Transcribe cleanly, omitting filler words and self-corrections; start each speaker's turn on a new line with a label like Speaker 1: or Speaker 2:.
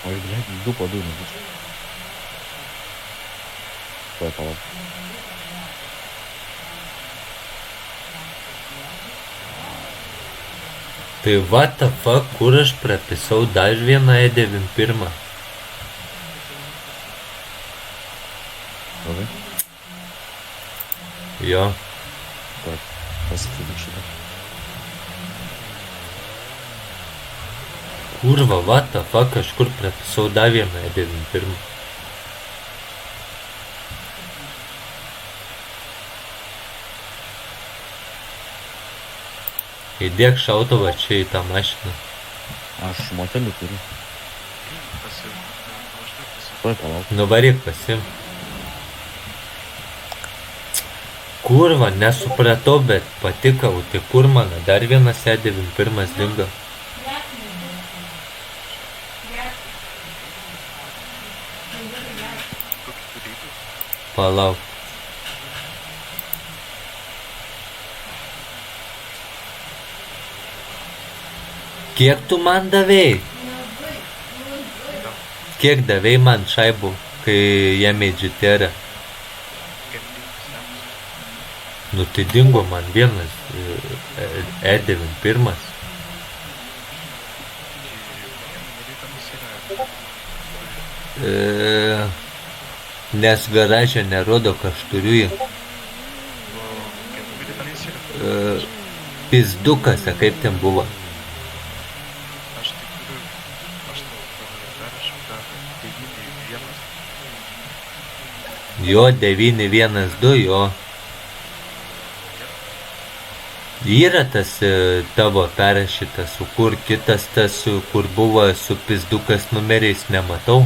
Speaker 1: Oi, blėt, 2 po 2 nebūčiau. Tuoj palauk.
Speaker 2: Tai what the fuck, kur aš prapisau dar vieną E91?
Speaker 1: Labai?
Speaker 2: Jo.
Speaker 1: Tuoj paskaityk šitą.
Speaker 2: Kurva, what the fuck, aš kur prapisau dar vieną E91? Įdėk šautuvą čia į tą mašiną.
Speaker 1: Aš motelį turiu. Tuoj palauk.
Speaker 2: Nuvaryk pasim. Kurva, nesupratau, bet patikau, tai kur mano dar vienas E91 dingo. Palauk. Kiek tu man davėjai? Kiek davėjai man šaibų, kai jėmė džiterę? Nu tai dingo man vienas E91. Nes garažė nerodo, kad aš turiu jį. Pizdukas, kaip ten buvo. Jo, 912, jo. Yra tas tavo perrašytas, o kur kitas tas, kur buvo su pizdukas numeriais, nematau.